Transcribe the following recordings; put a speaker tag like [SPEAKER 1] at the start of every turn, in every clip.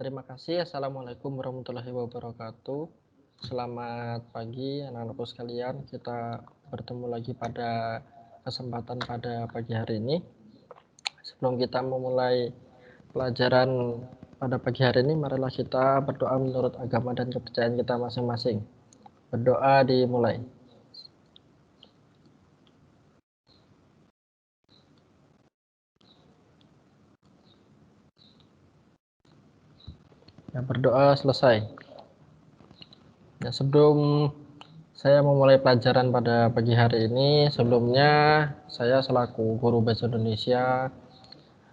[SPEAKER 1] Terima kasih. Assalamualaikum warahmatullahi wabarakatuh. Selamat pagi anak-anakku sekalian. Kita bertemu lagi pada kesempatan pada pagi hari ini. Sebelum kita memulai pelajaran pada pagi hari ini, marilah kita berdoa menurut agama dan kepercayaan kita masing-masing. Berdoa dimulai. Ya, berdoa selesai. Ya, sebelum saya memulai pelajaran pada pagi hari ini, sebelumnya saya selaku guru bahasa Indonesia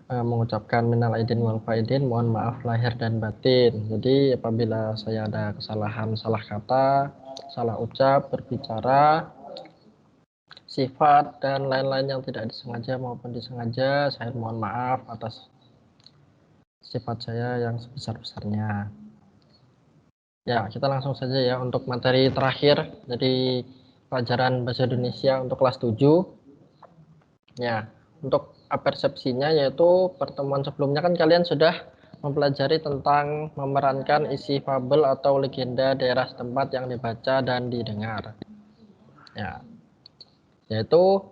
[SPEAKER 1] mengucapkan minal aidin wal faidin, mohon maaf lahir dan batin. Jadi apabila saya ada kesalahan, salah kata, salah ucap, berbicara, sifat dan lain-lain yang tidak disengaja maupun disengaja, saya mohon maaf atas sifat saya yang sebesar-besarnya. Ya, kita langsung saja ya untuk materi terakhir dari pelajaran bahasa Indonesia untuk kelas 7. Ya, untuk apersepsinya yaitu pertemuan sebelumnya kan kalian sudah mempelajari tentang memerankan isi fabel atau legenda daerah setempat yang dibaca dan didengar. Ya, yaitu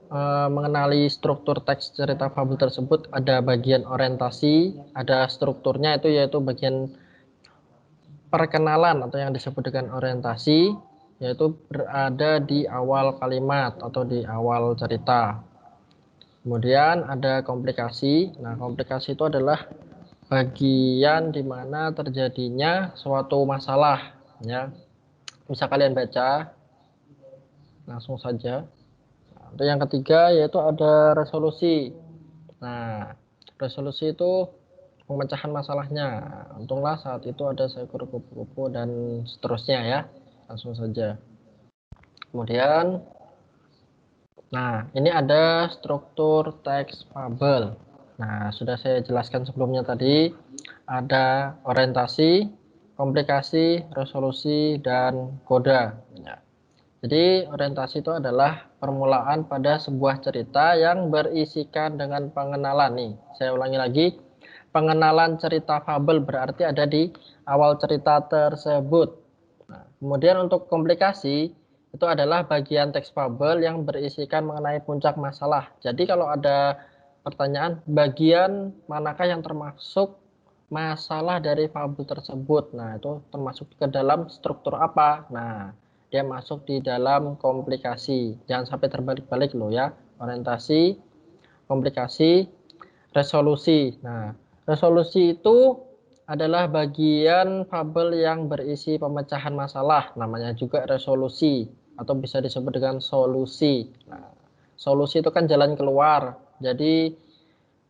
[SPEAKER 1] mengenali struktur teks cerita fabel tersebut. Ada bagian orientasi, ada strukturnya itu yaitu bagian perkenalan atau yang disebut dengan orientasi, yaitu berada di awal kalimat atau di awal cerita. Kemudian ada komplikasi. Nah, komplikasi itu adalah bagian di mana terjadinya suatu masalah, ya. Bisa kalian baca langsung saja. Nah, untuk yang ketiga yaitu ada resolusi. Nah, resolusi itu pemecahan masalahnya. Untunglah saat itu ada seekor kupu-kupu dan seterusnya ya. Langsung saja. Kemudian, nah ini ada struktur teks fabel. Nah, sudah saya jelaskan sebelumnya tadi. Ada orientasi, komplikasi, resolusi, dan koda. Ya. Jadi orientasi itu adalah permulaan pada sebuah cerita yang berisikan dengan pengenalan. Nih, saya ulangi lagi. Pengenalan cerita fabel berarti ada di awal cerita tersebut. Nah, kemudian untuk komplikasi itu adalah bagian teks fabel yang berisikan mengenai puncak masalah. Jadi kalau ada pertanyaan bagian manakah yang termasuk masalah dari fabel tersebut, nah itu termasuk ke dalam struktur apa? Nah, dia masuk di dalam komplikasi. Jangan sampai terbalik-balik loh ya. Orientasi, komplikasi, resolusi. Nah, resolusi itu adalah bagian fabel yang berisi pemecahan masalah, namanya juga resolusi atau bisa disebut dengan solusi. Nah, solusi itu kan jalan keluar, jadi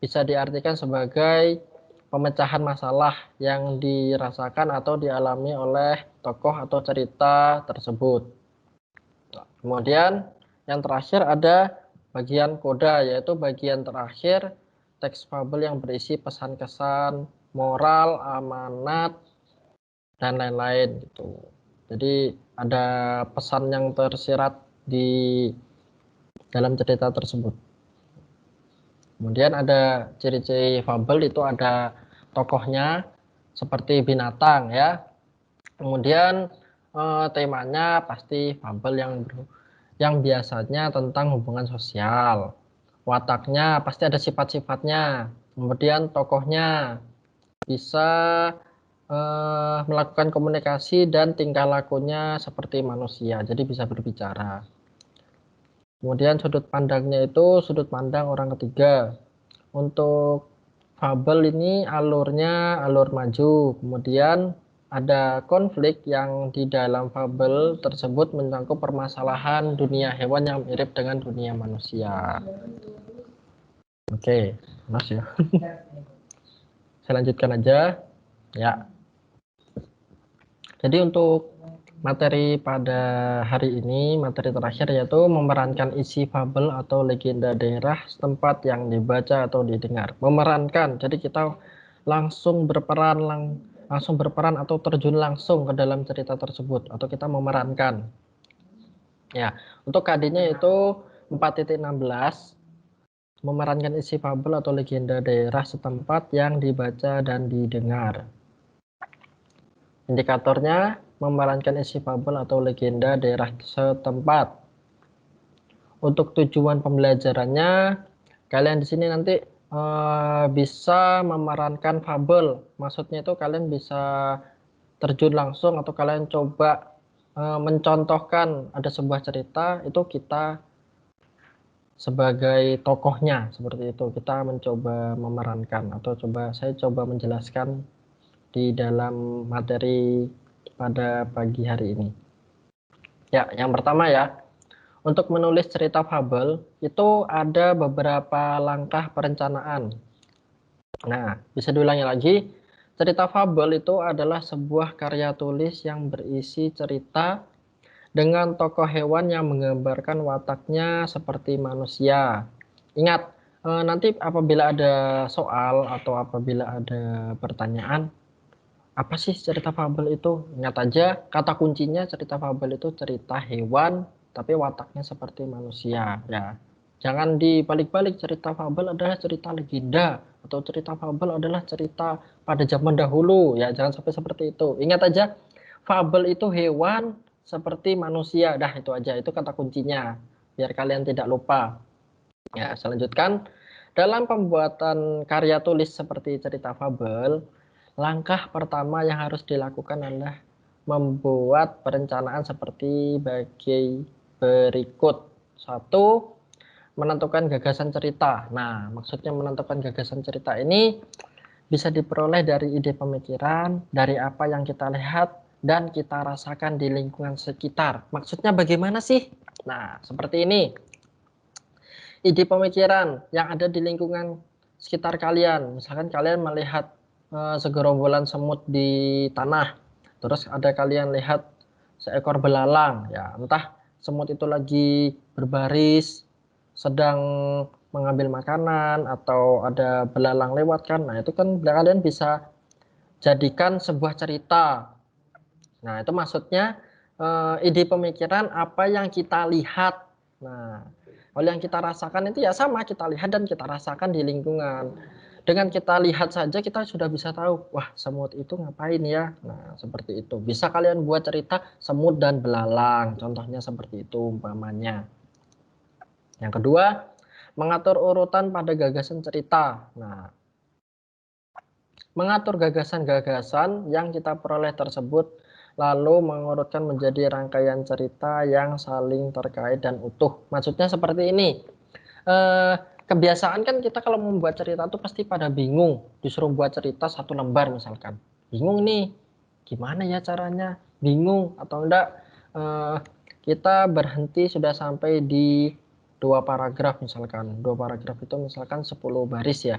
[SPEAKER 1] bisa diartikan sebagai pemecahan masalah yang dirasakan atau dialami oleh tokoh atau cerita tersebut. Kemudian yang terakhir ada bagian koda, yaitu bagian terakhir teks fabel yang berisi pesan-kesan, moral, amanat, dan lain-lain gitu. Jadi ada pesan yang tersirat di dalam cerita tersebut. Kemudian ada ciri-ciri fabel, itu ada tokohnya seperti binatang ya. Kemudian temanya pasti fabel yang biasanya tentang hubungan sosial. Wataknya pasti ada sifat-sifatnya. Kemudian tokohnya bisa melakukan komunikasi dan tingkah lakunya seperti manusia, jadi bisa berbicara. Kemudian sudut pandangnya itu sudut pandang orang ketiga. Untuk fabel ini alurnya alur maju. Kemudian ada konflik yang di dalam fabel tersebut menyangkut permasalahan dunia hewan yang mirip dengan dunia manusia. Oke, mas ya. Saya lanjutkan aja. Ya. Jadi untuk materi pada hari ini, materi terakhir yaitu memerankan isi fabel atau legenda daerah setempat yang dibaca atau didengar. Memerankan, jadi kita langsung berperan atau terjun langsung ke dalam cerita tersebut, atau kita memerankan. Ya, untuk KD-nya itu 4.16, memerankan isi fabel atau legenda daerah setempat yang dibaca dan didengar. Indikatornya memerankan isi fabel atau legenda daerah setempat. Untuk tujuan pembelajarannya, kalian di sini nanti bisa memerankan fabel. Maksudnya itu kalian bisa terjun langsung atau kalian coba mencontohkan ada sebuah cerita, itu kita sebagai tokohnya seperti itu. Kita mencoba memerankan atau saya coba menjelaskan di dalam materi pada pagi hari ini. Ya, yang pertama ya, untuk menulis cerita fabel itu ada beberapa langkah perencanaan. Nah, bisa diulangi lagi. Cerita fabel itu adalah sebuah karya tulis yang berisi cerita dengan tokoh hewan yang menggambarkan wataknya seperti manusia. Ingat, nanti apabila ada soal atau apabila ada pertanyaan, apa sih cerita fabel itu? Ingat aja, kata kuncinya cerita fabel itu cerita hewan, tapi wataknya seperti manusia. Ya, jangan dibalik-balik, cerita fabel adalah cerita legenda, atau cerita fabel adalah cerita pada zaman dahulu. Ya, jangan sampai seperti itu. Ingat aja, fabel itu hewan seperti manusia. Dah, itu aja. Itu kata kuncinya, biar kalian tidak lupa. Ya, selanjutkan. Dalam pembuatan karya tulis seperti cerita fabel, langkah pertama yang harus dilakukan adalah membuat perencanaan seperti berikut. Satu, menentukan gagasan cerita. Nah, maksudnya menentukan gagasan cerita ini bisa diperoleh dari ide pemikiran, dari apa yang kita lihat dan kita rasakan di lingkungan sekitar. Maksudnya bagaimana sih? Nah, seperti ini. Ide pemikiran yang ada di lingkungan sekitar kalian. Misalkan kalian melihat segerombolan semut di tanah, terus ada kalian lihat seekor belalang, ya entah semut itu lagi berbaris sedang mengambil makanan atau ada belalang lewat kan. Nah, itu kan kalian bisa jadikan sebuah cerita. Nah, itu maksudnya ide pemikiran apa yang kita lihat. Nah, kalau yang kita rasakan itu ya sama, kita lihat dan kita rasakan di lingkungan. Dengan kita lihat saja kita sudah bisa tahu, wah semut itu ngapain ya. Nah, seperti itu. Bisa kalian buat cerita semut dan belalang, contohnya seperti itu umpamanya. Yang kedua, mengatur urutan pada gagasan cerita. Nah, mengatur gagasan-gagasan yang kita peroleh tersebut, lalu mengurutkan menjadi rangkaian cerita yang saling terkait dan utuh. Maksudnya seperti ini. Kebiasaan kan kita kalau membuat cerita tuh pasti pada bingung, disuruh buat cerita satu lembar misalkan. Bingung nih, gimana ya caranya? Bingung atau enggak kita berhenti sudah sampai di 2 paragraf misalkan. 2 paragraf itu misalkan 10 baris ya.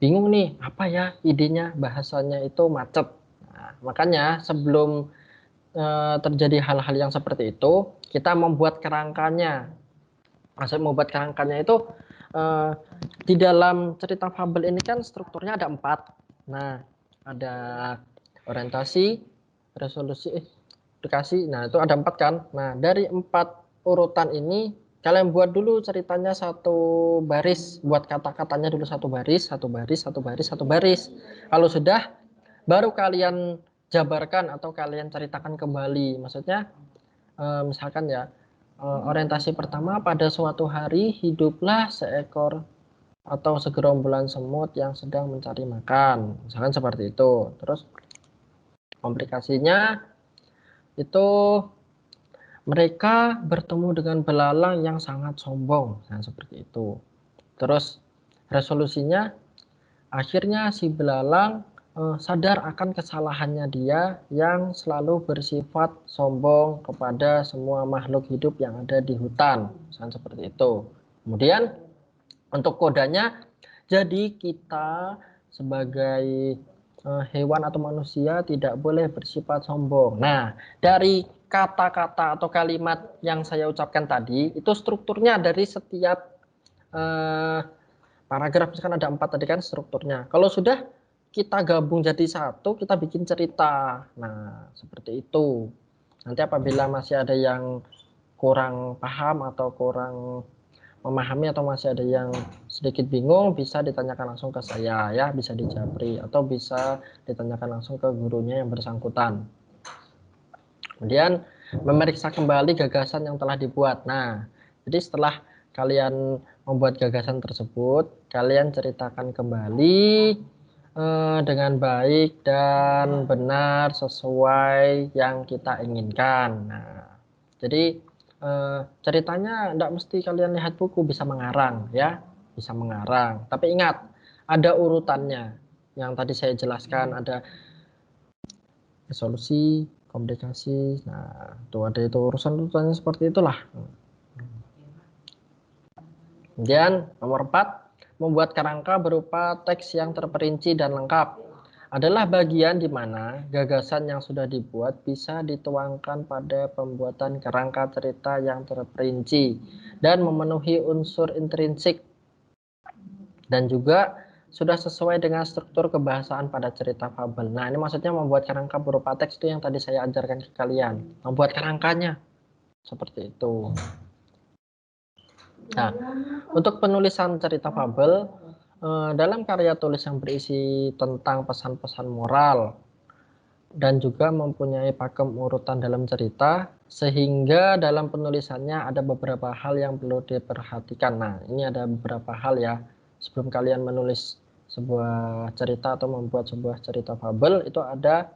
[SPEAKER 1] Bingung nih, apa ya idenya, bahasanya itu macet. Nah, makanya sebelum terjadi hal-hal yang seperti itu, kita membuat kerangkanya. Maksud membuat kerangkanya itu di dalam cerita fabel ini kan strukturnya ada 4. Nah, ada orientasi, resolusi, edukasi. Nah, itu ada 4 kan. Nah, dari 4 urutan ini kalian buat dulu ceritanya satu baris, buat kata-katanya dulu satu baris, satu baris, satu baris, satu baris. Kalau sudah, baru kalian jabarkan atau kalian ceritakan kembali. Maksudnya, misalkan ya, orientasi pertama, pada suatu hari hiduplah seekor atau segerombolan semut yang sedang mencari makan. Misalkan seperti itu. Terus komplikasinya itu mereka bertemu dengan belalang yang sangat sombong, nah seperti itu. Terus resolusinya, akhirnya si belalang sadar akan kesalahannya dia yang selalu bersifat sombong kepada semua makhluk hidup yang ada di hutan, misalnya seperti itu. Kemudian untuk kodanya, jadi kita sebagai hewan atau manusia tidak boleh bersifat sombong. Nah, dari kata-kata atau kalimat yang saya ucapkan tadi, itu strukturnya dari setiap paragraf, misalkan ada 4 tadi kan strukturnya. Kalau sudah kita gabung jadi satu, kita bikin cerita. Nah, seperti itu. Nanti apabila masih ada yang kurang paham atau kurang memahami atau masih ada yang sedikit bingung, bisa ditanyakan langsung ke saya ya, bisa di Japri atau bisa ditanyakan langsung ke gurunya yang bersangkutan. Kemudian memeriksa kembali gagasan yang telah dibuat. Nah, jadi setelah kalian membuat gagasan tersebut, kalian ceritakan kembali dengan baik dan benar sesuai yang kita inginkan. Nah, jadi ceritanya tidak mesti kalian lihat buku, bisa mengarang ya, bisa mengarang. Tapi ingat, ada urutannya. Yang tadi saya jelaskan, ada resolusi, komplikasi. Nah, itu ada itu urusan-urusannya seperti itulah. Kemudian nomor 4, membuat kerangka berupa teks yang terperinci dan lengkap. Adalah bagian di mana gagasan yang sudah dibuat bisa dituangkan pada pembuatan kerangka cerita yang terperinci dan memenuhi unsur intrinsik dan juga sudah sesuai dengan struktur kebahasaan pada cerita fabel. Nah, ini maksudnya membuat kerangka berupa teks itu yang tadi saya ajarkan ke kalian. Membuat kerangkanya seperti itu. Nah, untuk penulisan cerita fabel, dalam karya tulis yang berisi tentang pesan-pesan moral dan juga mempunyai pakem urutan dalam cerita, sehingga dalam penulisannya ada beberapa hal yang perlu diperhatikan. Nah, ini ada beberapa hal ya, sebelum kalian menulis sebuah cerita atau membuat sebuah cerita fabel, itu ada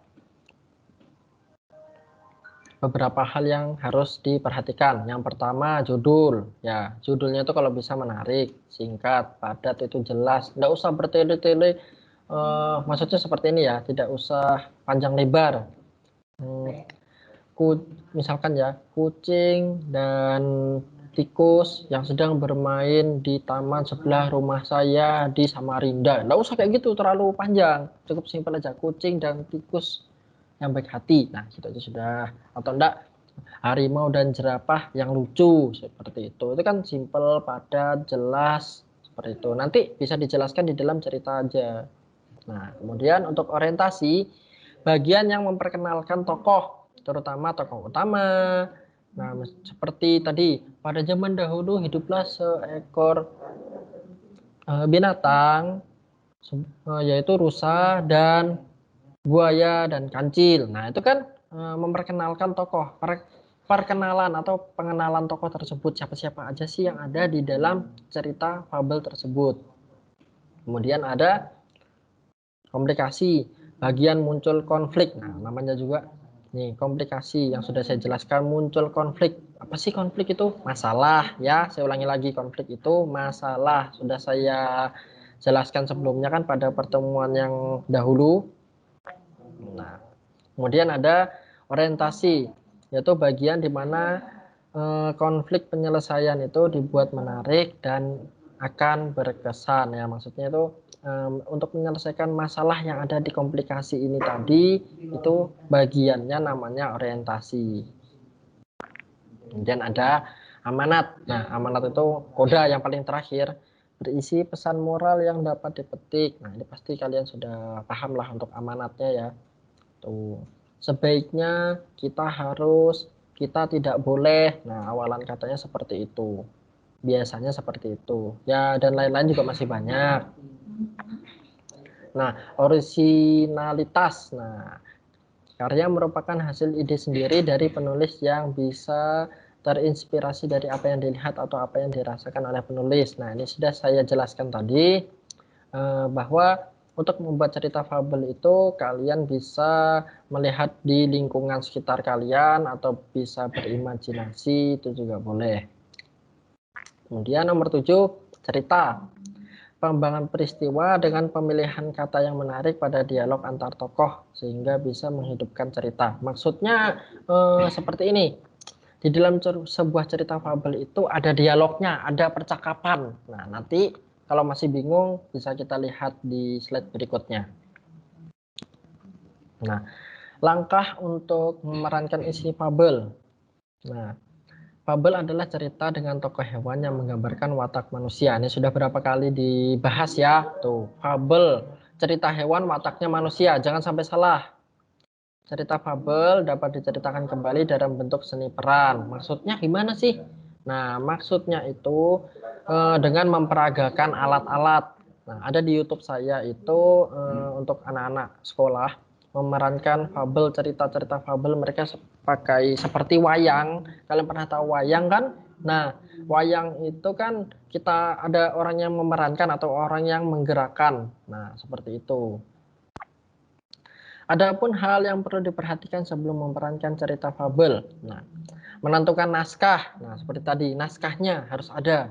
[SPEAKER 1] beberapa hal yang harus diperhatikan. Yang pertama, judul. Ya, judulnya itu kalau bisa menarik, singkat, padat, itu jelas. Tidak usah bertele-tele. Maksudnya seperti ini ya, tidak usah panjang lebar. Misalkan ya, kucing dan tikus yang sedang bermain di taman sebelah rumah saya di Samarinda. Nggak usah kayak gitu, terlalu panjang. Cukup simpel aja, kucing dan tikus yang baik hati. Nah, gitu aja sudah. Atau enggak, harimau dan jerapah yang lucu, seperti itu. Itu kan simple, padat, jelas, seperti itu. Nanti bisa dijelaskan di dalam cerita aja. Nah, kemudian untuk orientasi, bagian yang memperkenalkan tokoh, terutama tokoh utama. Nah, seperti tadi, pada zaman dahulu hiduplah seekor binatang, yaitu rusa dan buaya dan kancil. Nah, itu kan memperkenalkan tokoh, perkenalan atau pengenalan tokoh tersebut, siapa-siapa aja sih yang ada di dalam cerita fabel tersebut. Kemudian ada komplikasi, bagian muncul konflik. Nah, namanya juga nih komplikasi yang sudah saya jelaskan, muncul konflik. Apa sih konflik itu? Masalah ya, saya ulangi lagi, konflik itu masalah. Sudah saya jelaskan sebelumnya kan pada pertemuan yang dahulu. Nah, kemudian ada orientasi, yaitu bagian di mana konflik penyelesaian itu dibuat menarik dan akan berkesan ya. Maksudnya itu untuk menyelesaikan masalah yang ada di komplikasi ini tadi, itu bagiannya namanya orientasi. Kemudian ada amanat. Nah, amanat itu koda yang paling terakhir, berisi pesan moral yang dapat dipetik. Nah, ini pasti kalian sudah paham lah untuk amanatnya ya. Tuh, sebaiknya kita tidak boleh. Nah, awalan katanya seperti itu. Biasanya seperti itu. Ya, dan lain-lain juga masih banyak. Nah, originalitas. Nah, karya merupakan hasil ide sendiri dari penulis yang bisa terinspirasi dari apa yang dilihat atau apa yang dirasakan oleh penulis. Nah, ini sudah saya jelaskan tadi bahwa untuk membuat cerita fabel itu kalian bisa melihat di lingkungan sekitar kalian atau bisa berimajinasi, itu juga boleh. Kemudian nomor 7, cerita. Pengembangan peristiwa dengan pemilihan kata yang menarik pada dialog antar tokoh sehingga bisa menghidupkan cerita. Maksudnya seperti ini. Di dalam sebuah cerita fabel itu ada dialognya, ada percakapan. Nah, nanti kalau masih bingung bisa kita lihat di slide berikutnya. Nah, langkah untuk memerankan isi fabel. Nah, fabel adalah cerita dengan tokoh hewan yang menggambarkan watak manusia. Ini sudah berapa kali dibahas ya. Tuh, fabel, cerita hewan wataknya manusia. Jangan sampai salah. Cerita fabel dapat diceritakan kembali dalam bentuk seni peran. Maksudnya gimana sih? Nah, maksudnya itu dengan memperagakan alat-alat. Nah, ada di YouTube saya itu untuk anak-anak sekolah memerankan fabel, cerita-cerita fabel mereka pakai seperti wayang. Kalian pernah tahu wayang kan? Nah, wayang itu kan kita ada orang yang memerankan atau orang yang menggerakkan. Nah, seperti itu. Adapun hal yang perlu diperhatikan sebelum memerankan cerita fabel. Nah, menentukan naskah. Nah, seperti tadi, naskahnya harus ada.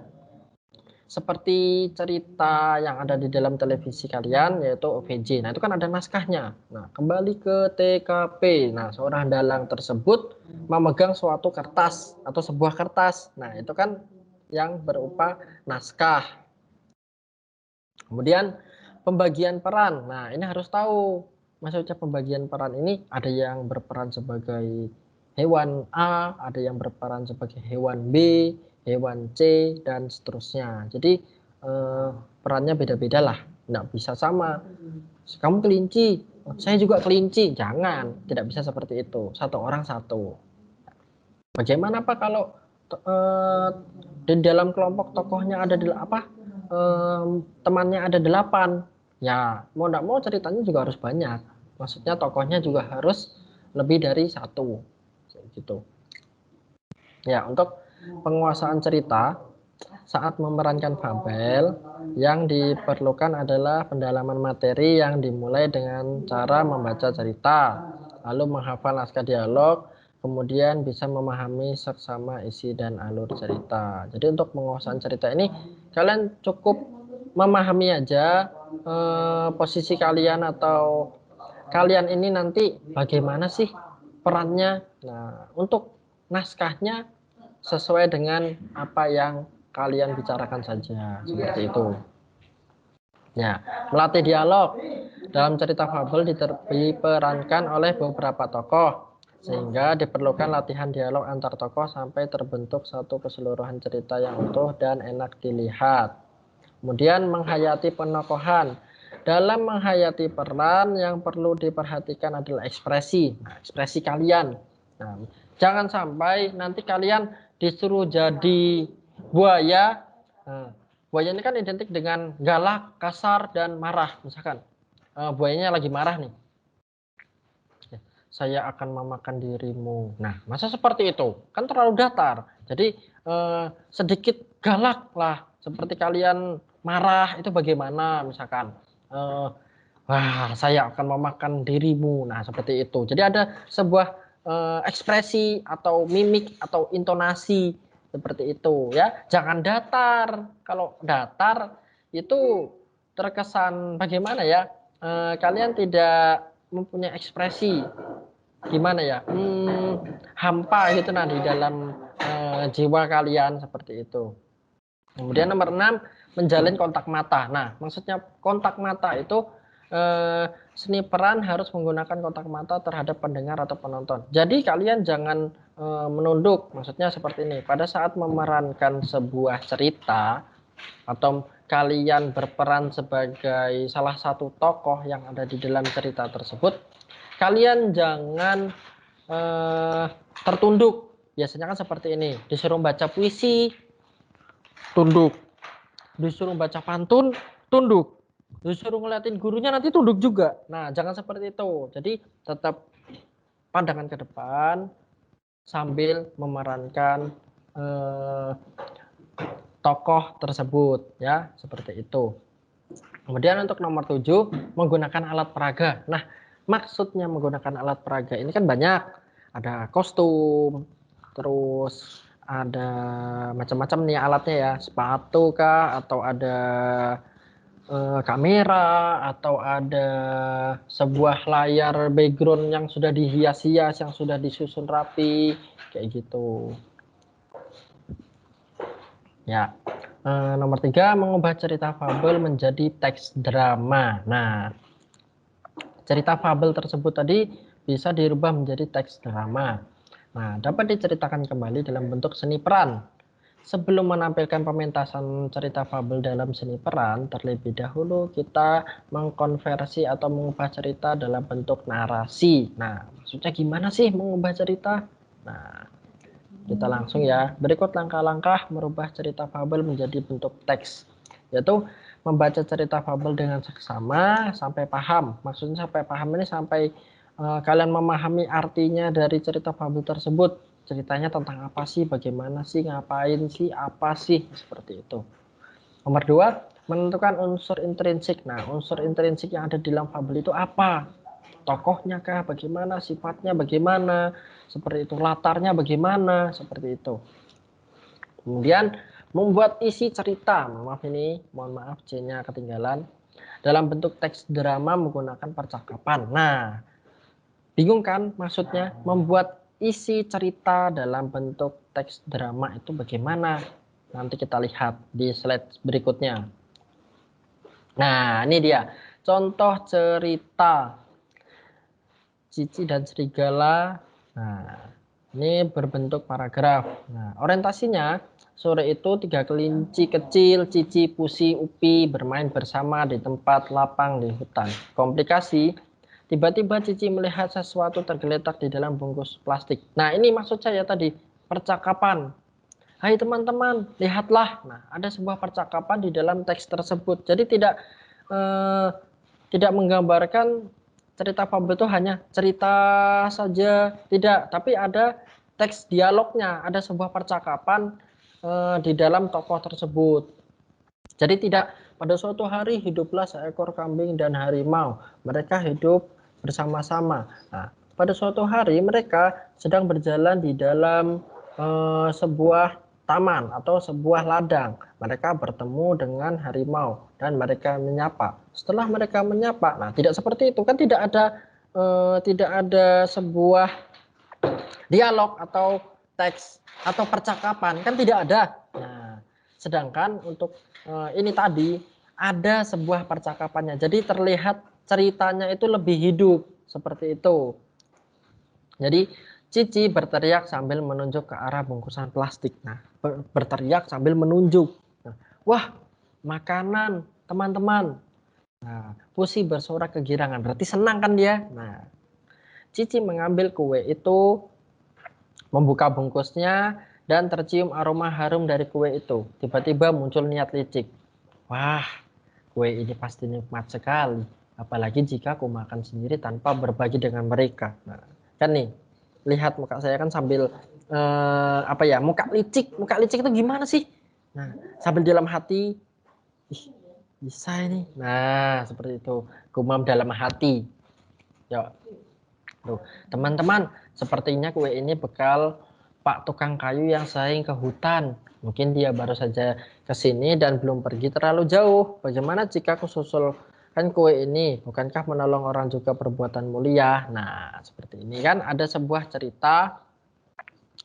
[SPEAKER 1] Seperti cerita yang ada di dalam televisi kalian, yaitu OVJ. Nah, itu kan ada naskahnya. Nah, kembali ke TKP. Nah, seorang dalang tersebut memegang suatu kertas atau sebuah kertas. Nah, itu kan yang berupa naskah. Kemudian pembagian peran. Nah, ini harus tahu. Maksudnya pembagian peran ini ada yang berperan sebagai hewan A, ada yang berperan sebagai hewan B, hewan C, dan seterusnya. Jadi perannya beda-beda lah. Nggak bisa sama. Kamu kelinci, saya juga kelinci. Jangan, tidak bisa seperti itu. Satu orang satu. Bagaimana Pak kalau di dalam kelompok tokohnya ada temannya ada 8? Ya, mau tidak mau ceritanya juga harus banyak. Maksudnya tokohnya juga harus lebih dari satu. Gitu. Ya, untuk penguasaan cerita saat memerankan fabel, yang diperlukan adalah pendalaman materi yang dimulai dengan cara membaca cerita, lalu menghafal naskah dialog, kemudian bisa memahami seksama isi dan alur cerita. Jadi untuk penguasaan cerita ini kalian cukup memahami aja posisi kalian atau kalian ini nanti bagaimana sih perannya. Nah, untuk naskahnya sesuai dengan apa yang kalian bicarakan saja, seperti itu. Ya, melatih dialog. Dalam cerita fabel diperankan oleh beberapa tokoh, sehingga diperlukan latihan dialog antar tokoh sampai terbentuk satu keseluruhan cerita yang utuh dan enak dilihat. Kemudian menghayati penokohan. Dalam menghayati peran yang perlu diperhatikan adalah ekspresi. Nah, ekspresi kalian. Nah, jangan sampai nanti kalian disuruh jadi buaya. Nah, buaya ini kan identik dengan galak, kasar, dan marah. Misalkan buayanya lagi marah nih. Saya akan memakan dirimu. Nah, masa seperti itu? Kan terlalu datar. Jadi sedikit galak lah. Seperti kalian marah itu bagaimana misalkan. Wah, saya akan memakan dirimu. Nah, seperti itu. Jadi ada sebuah ekspresi atau mimik atau intonasi seperti itu ya. Jangan datar. Kalau datar itu terkesan bagaimana ya? Kalian tidak mempunyai ekspresi gimana ya, hampa gitu nah di dalam jiwa kalian seperti itu. Kemudian nomor 6, menjalin kontak mata. Nah, maksudnya kontak mata itu seni peran harus menggunakan kontak mata terhadap pendengar atau penonton. Jadi kalian jangan menunduk, maksudnya seperti ini. Pada saat memerankan sebuah cerita atau kalian berperan sebagai salah satu tokoh yang ada di dalam cerita tersebut, kalian jangan tertunduk. Biasanya kan seperti ini, disuruh baca puisi, tunduk. Disuruh baca pantun, tunduk. Disuruh ngeliatin gurunya, nanti tunduk juga. Nah, jangan seperti itu. Jadi tetap pandangan ke depan sambil memerankan tokoh tersebut, ya, seperti itu. Kemudian untuk nomor 7, menggunakan alat peraga. Nah, maksudnya menggunakan alat peraga ini kan banyak. Ada kostum, terus ada macam-macam nih alatnya ya. Sepatu kah, atau ada kamera, atau ada sebuah layar background yang sudah dihias-hias, yang sudah disusun rapi, kayak gitu. Ya. Nomor 3, mengubah cerita fabel menjadi teks drama. Nah, cerita fabel tersebut tadi bisa dirubah menjadi teks drama. Nah, dapat diceritakan kembali dalam bentuk seni peran. Sebelum menampilkan pementasan cerita fabel dalam seni peran, terlebih dahulu kita mengkonversi atau mengubah cerita dalam bentuk narasi. Nah, maksudnya gimana sih mengubah cerita? Nah, Kita langsung ya. Berikut langkah-langkah merubah cerita fabel menjadi bentuk teks, yaitu membaca cerita fabel dengan seksama sampai paham. Maksudnya sampai paham ini sampai kalian memahami artinya dari cerita fabel tersebut. Ceritanya tentang apa sih, bagaimana sih, ngapain sih, apa sih, seperti itu. Nomor 2, menentukan unsur intrinsik. Nah, unsur intrinsik yang ada di dalam fabel itu apa? Tokohnya kah, bagaimana, sifatnya bagaimana, seperti itu, latarnya bagaimana, seperti itu. Kemudian membuat isi cerita, maaf ini, mohon maaf C-nya ketinggalan, dalam bentuk teks drama menggunakan percakapan. Nah, bingung kan maksudnya membuat isi cerita dalam bentuk teks drama itu bagaimana? Nanti kita lihat di slide berikutnya. Nah, ini dia contoh cerita Cici dan Serigala. Nah, ini berbentuk paragraf. Nah, orientasinya sore itu 3 kelinci kecil, Cici, Pusi, Upi bermain bersama di tempat lapang di hutan. Komplikasi, tiba-tiba Cici melihat sesuatu tergeletak di dalam bungkus plastik. Nah, ini maksud saya tadi percakapan. Hai teman-teman, lihatlah. Nah, ada sebuah percakapan di dalam teks tersebut. Jadi tidak menggambarkan cerita fabel itu hanya cerita saja, tidak, tapi ada teks dialognya, ada sebuah percakapan di dalam tokoh tersebut. Jadi tidak pada suatu hari hiduplah seekor kambing dan harimau, mereka hidup bersama-sama. Nah, pada suatu hari mereka sedang berjalan di dalam sebuah taman atau sebuah ladang. Mereka bertemu dengan harimau dan mereka menyapa. Setelah mereka menyapa, nah tidak seperti itu kan, tidak ada sebuah dialog atau teks atau percakapan, kan tidak ada. Nah, sedangkan untuk ini tadi ada sebuah percakapannya. Jadi terlihat ceritanya itu lebih hidup seperti itu. Jadi Cici berteriak sambil menunjuk ke arah bungkusan plastik. Nah, berteriak sambil menunjuk. Nah, wah, makanan teman-teman. Nah, Pusi bersorak kegirangan. Berarti senang kan dia? Nah, Cici mengambil kue itu, membuka bungkusnya, dan tercium aroma harum dari kue itu. Tiba-tiba muncul niat licik. Wah, kue ini pasti nikmat sekali. Apalagi jika aku makan sendiri tanpa berbagi dengan mereka. Nah, kan nih, lihat muka saya kan sambil apa ya, muka licik itu gimana sih? Nah, sambil dalam hati, ih, bisa ini. Nah, seperti itu, gumam dalam hati. Yuk, tuh teman-teman, sepertinya kue ini bekal Pak tukang kayu yang sering ke hutan. Mungkin dia baru saja ke sini dan belum pergi terlalu jauh. Bagaimana jika aku susulkan kue ini? Bukankah menolong orang juga perbuatan mulia? Nah, seperti ini kan, ada sebuah cerita,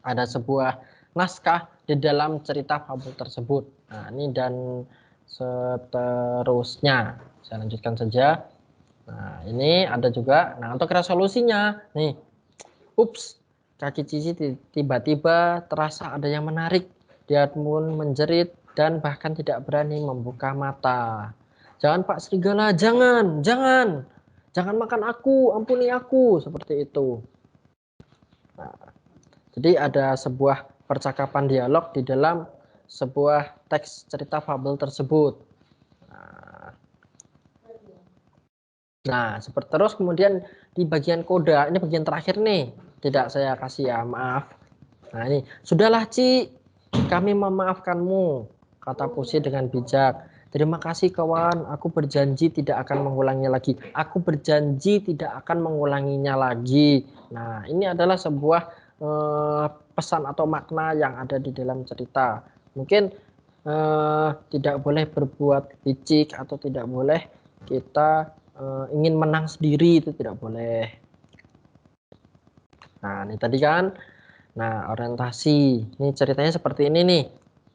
[SPEAKER 1] ada sebuah naskah di dalam cerita fabel tersebut. Nah, ini dan seterusnya. Saya lanjutkan saja. Nah, ini ada juga. Nah, untuk resolusinya, nih, ups, kaki Cici tiba-tiba terasa ada yang menarik. Dia pun menjerit dan bahkan tidak berani membuka mata. Jangan Pak Serigala, jangan, jangan. Jangan makan aku, ampuni aku, seperti itu. Nah, jadi ada sebuah percakapan dialog di dalam sebuah teks cerita fabel tersebut. Nah, seperti terus kemudian di bagian koda, ini bagian terakhir nih, tidak saya kasih ya, maaf. Nah ini, sudahlah Ci, kami memaafkanmu, kata Pusi dengan bijak. Terima kasih kawan, aku berjanji tidak akan mengulanginya lagi. Aku berjanji tidak akan mengulanginya lagi. Nah, ini adalah sebuah pesan atau makna yang ada di dalam cerita. Mungkin tidak boleh berbuat licik atau tidak boleh kita ingin menang sendiri, itu tidak boleh. Nah, ini tadi kan. Nah, orientasi. Ini ceritanya seperti ini nih.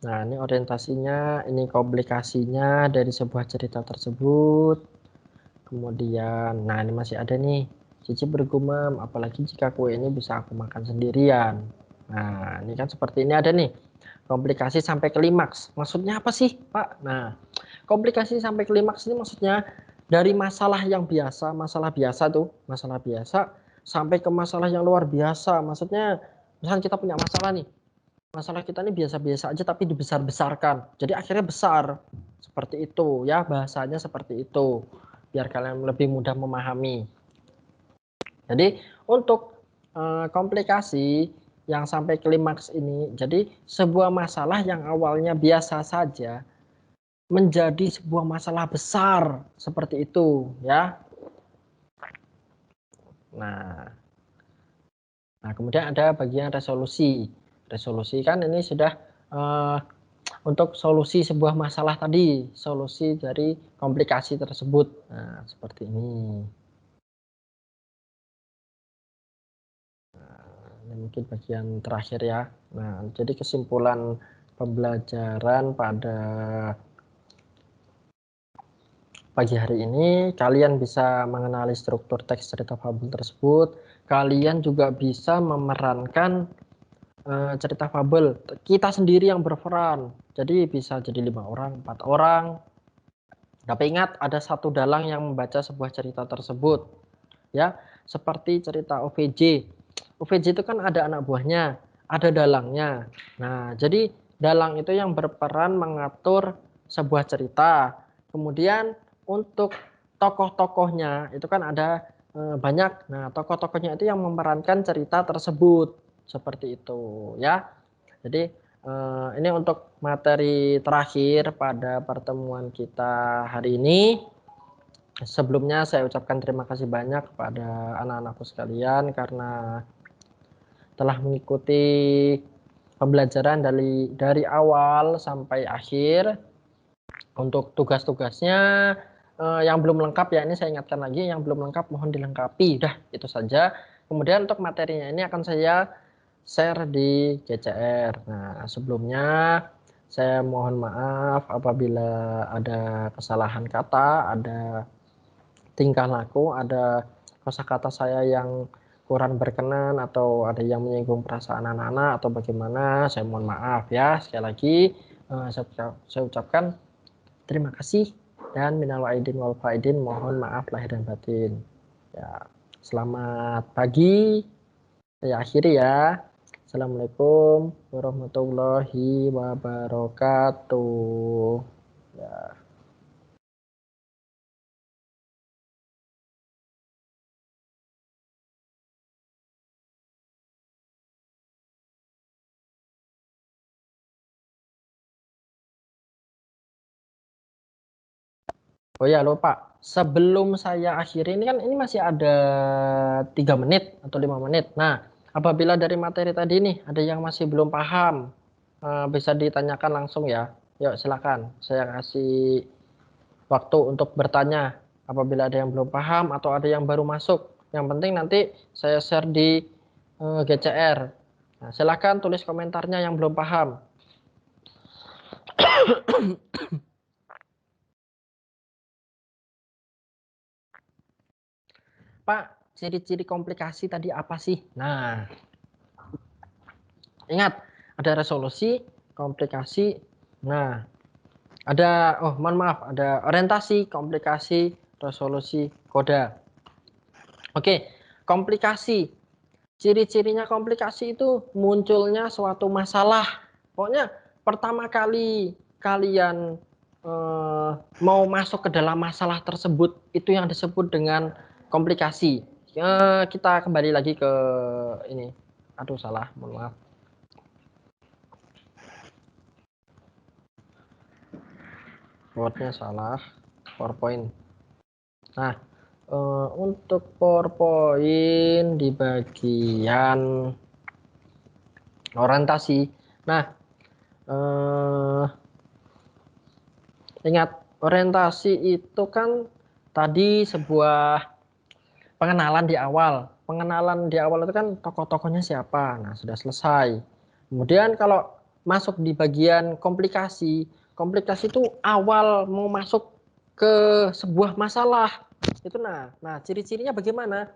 [SPEAKER 1] Nah, ini orientasinya, ini komplikasinya dari sebuah cerita tersebut. Kemudian, nah ini masih ada nih. Cici bergumam, apalagi jika kue ini bisa aku makan sendirian. Nah, ini kan seperti ini ada nih. Komplikasi sampai klimaks. Maksudnya apa sih, Pak? Nah, komplikasi sampai klimaks ini maksudnya dari masalah yang biasa, masalah biasa sampai ke masalah yang luar biasa. Maksudnya, misalnya kita punya masalah nih, masalah kita ini biasa-biasa aja tapi dibesar-besarkan. Jadi akhirnya besar. Seperti itu ya, bahasanya seperti itu. Biar kalian lebih mudah memahami. Jadi untuk komplikasi yang sampai klimaks ini, jadi sebuah masalah yang awalnya biasa saja menjadi sebuah masalah besar seperti itu ya. Nah, kemudian ada bagian resolusi. Resolusi kan ini sudah untuk solusi sebuah masalah tadi, solusi dari komplikasi tersebut. Nah, seperti ini. Ini mungkin bagian terakhir ya. Nah, jadi kesimpulan pembelajaran pada pagi hari ini, kalian bisa mengenali struktur teks cerita fabel tersebut. Kalian juga bisa memerankan cerita fabel. Kita sendiri yang berperan. Jadi bisa jadi 5 orang, 4 orang. Tapi ingat, ada satu dalang yang membaca sebuah cerita tersebut. Ya, seperti cerita OVJ. OVJ itu kan ada anak buahnya, ada dalangnya. Nah, jadi dalang itu yang berperan mengatur sebuah cerita. Kemudian untuk tokoh-tokohnya itu kan ada banyak. Nah, tokoh-tokohnya itu yang memerankan cerita tersebut. Seperti itu ya. Jadi ini untuk materi terakhir pada pertemuan kita hari ini. Sebelumnya saya ucapkan terima kasih banyak kepada anak-anakku sekalian karena telah mengikuti pembelajaran dari awal sampai akhir. Untuk tugas-tugasnya yang belum lengkap ya, ini saya ingatkan lagi, yang belum lengkap mohon dilengkapi. Dah, itu saja. Kemudian untuk materinya ini akan saya share di GCR. Nah, sebelumnya saya mohon maaf apabila ada kesalahan kata, ada tingkah laku, ada kosakata saya yang kurang berkenan atau ada yang menyinggung perasaan anak-anak atau bagaimana, saya mohon maaf ya. Sekali lagi saya ucapkan terima kasih dan minal aidin wal faidin, mohon maaf lahir dan batin. Ya, selamat pagi. Saya akhiri ya. Assalamualaikum warahmatullahi wabarakatuh. Ya. Oh ya lupa, sebelum saya akhiri ini kan ini masih ada 3 menit atau 5 menit. Nah, apabila dari materi tadi nih ada yang masih belum paham, bisa ditanyakan langsung ya. Yuk silakan, saya kasih waktu untuk bertanya. Apabila ada yang belum paham atau ada yang baru masuk, yang penting nanti saya share di GCR. Nah, silakan tulis komentarnya yang belum paham. Pak, ciri-ciri komplikasi tadi apa sih? Nah, ingat, ada resolusi, komplikasi. Nah, ada, oh mohon maaf, ada orientasi, komplikasi, resolusi, koda. Oke, komplikasi. Ciri-cirinya komplikasi itu munculnya suatu masalah. Pokoknya pertama kali kalian mau masuk ke dalam masalah tersebut, itu yang disebut dengan komplikasi. Kita kembali lagi ke ini. Aduh salah, mohon maaf. Wordnya salah, PowerPoint. Nah, untuk PowerPoint di bagian orientasi. Nah, ingat orientasi itu kan tadi sebuah pengenalan di awal. Pengenalan di awal itu kan tokoh-tokohnya siapa. Nah, sudah selesai. Kemudian kalau masuk di bagian komplikasi, komplikasi itu awal mau masuk ke sebuah masalah. Itu nah ciri-cirinya bagaimana?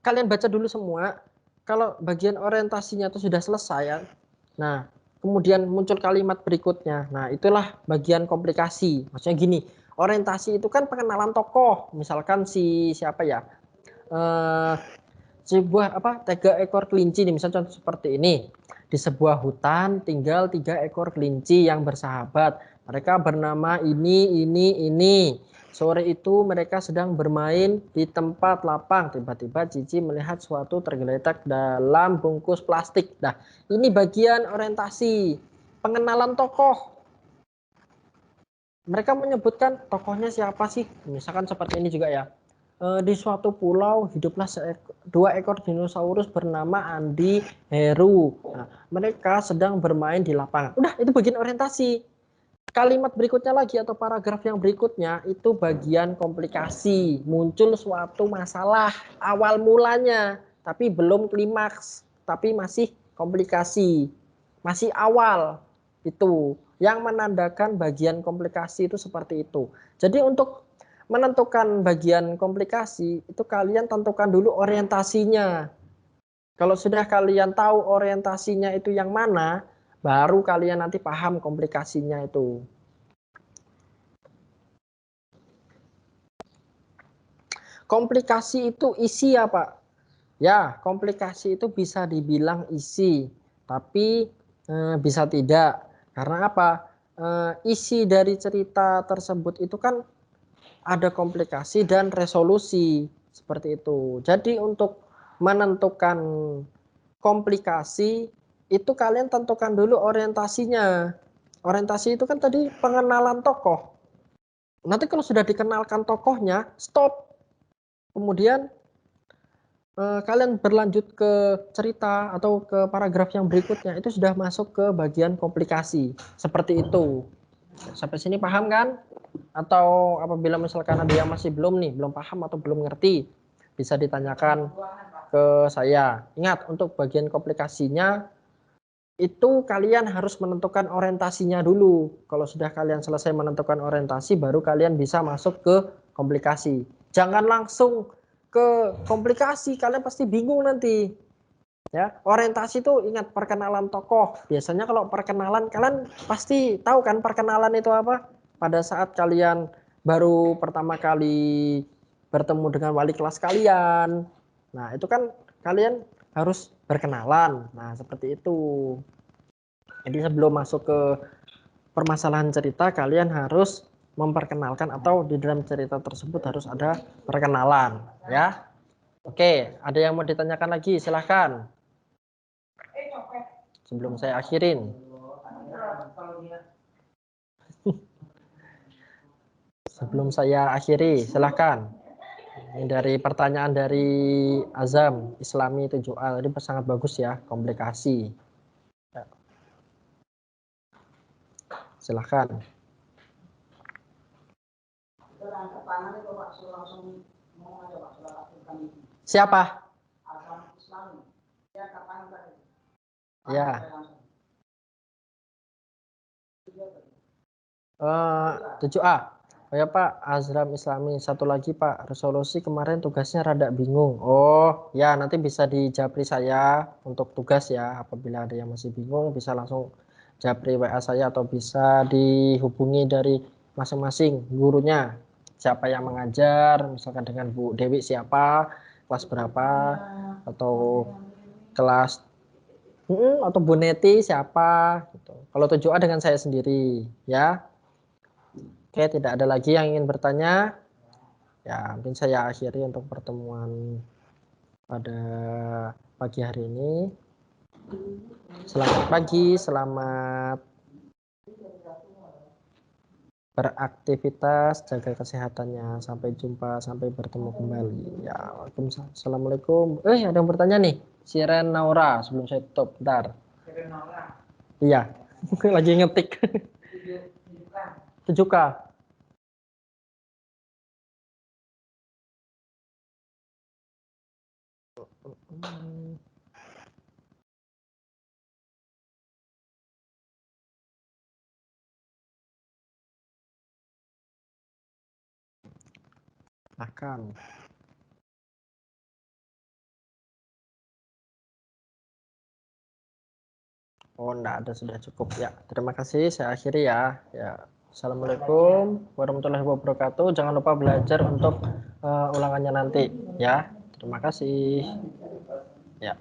[SPEAKER 1] Kalian baca dulu semua. Kalau bagian orientasinya itu sudah selesai ya. Nah, kemudian muncul kalimat berikutnya. Nah, itulah bagian komplikasi. Maksudnya gini, orientasi itu kan pengenalan tokoh. Misalkan si siapa ya? Sebuah apa 3 ekor kelinci nih, misalnya contoh seperti ini. Di sebuah hutan tinggal 3 ekor kelinci yang bersahabat. Mereka bernama ini. Sore itu mereka sedang bermain di tempat lapang. Tiba-tiba Cici melihat suatu tergeletak dalam bungkus plastik. Nah, ini bagian orientasi, pengenalan tokoh. Mereka menyebutkan tokohnya siapa sih? Misalkan seperti ini juga ya. Di suatu pulau hiduplah 2 ekor dinosaurus bernama Andi, Heru. Nah, mereka sedang bermain di lapangan. Udah, itu bagian orientasi. Kalimat berikutnya lagi atau paragraf yang berikutnya itu bagian komplikasi. Muncul suatu masalah awal mulanya, tapi belum klimaks, tapi masih komplikasi. Masih awal. Itu yang menandakan bagian komplikasi itu seperti itu. Jadi untuk menentukan bagian komplikasi itu kalian tentukan dulu orientasinya. Kalau sudah kalian tahu orientasinya itu yang mana, baru kalian nanti paham komplikasinya itu. Komplikasi itu isi ya Pak? Ya, komplikasi itu bisa dibilang isi, tapi bisa tidak. Karena apa? Isi dari cerita tersebut itu kan ada komplikasi dan resolusi seperti itu. Jadi untuk menentukan komplikasi itu kalian tentukan dulu orientasinya. Orientasi itu kan tadi pengenalan tokoh. Nanti kalau sudah dikenalkan tokohnya, stop. Kemudian kalian berlanjut ke cerita atau ke paragraf yang berikutnya, itu sudah masuk ke bagian komplikasi. Seperti itu. Sampai sini paham kan? Atau apabila misalkan ada yang masih belum nih, belum paham atau belum ngerti, bisa ditanyakan ke saya. Ingat, untuk bagian komplikasinya itu kalian harus menentukan orientasinya dulu. Kalau sudah kalian selesai menentukan orientasi, baru kalian bisa masuk ke komplikasi. Jangan langsung ke komplikasi, kalian pasti bingung nanti. Ya, orientasi itu ingat perkenalan tokoh. Biasanya kalau perkenalan, kalian pasti tahu kan perkenalan itu apa? Pada saat kalian baru pertama kali bertemu dengan wali kelas kalian. Nah, itu kan kalian harus berkenalan. Nah, seperti itu. Jadi sebelum masuk ke permasalahan cerita, kalian harus memperkenalkan atau di dalam cerita tersebut harus ada perkenalan, ya. Oke, ada yang mau ditanyakan lagi? Silahkan. Sebelum saya akhirin. Sebelum saya akhiri, silahkan. Ini dari pertanyaan dari Azam, Islami 7A. Ini sangat bagus ya, komplikasi. Silahkan. Siapa? Ya. 7A. Oh ya Pak, Azram Islami. Satu lagi Pak, resolusi kemarin tugasnya rada bingung. Oh ya, nanti bisa dijapri saya untuk tugas ya. Apabila ada yang masih bingung, bisa langsung japri WA saya atau bisa dihubungi dari masing-masing gurunya. Siapa yang mengajar, misalkan dengan Bu Dewi siapa, kelas berapa, atau kelas atau Bu Neti siapa. Gitu. Kalau 7A dengan saya sendiri ya. Oke, tidak ada lagi yang ingin bertanya. Ya, mungkin saya akhiri untuk pertemuan pada pagi hari ini. Selamat pagi, selamat beraktivitas, jaga kesehatannya. Sampai jumpa, sampai bertemu kembali. Ya, waalaikumsalam. Assalamualaikum. Ada yang bertanya nih. Siren Naura, sebelum saya tutup. Bentar. Iya, lagi ngetik. 7K. Akan. Oh, enggak ada, sudah cukup ya. Terima kasih, saya akhiri ya. Ya. Assalamualaikum warahmatullahi wabarakatuh. Jangan lupa belajar untuk ulangannya nanti ya. Terima kasih. Ya.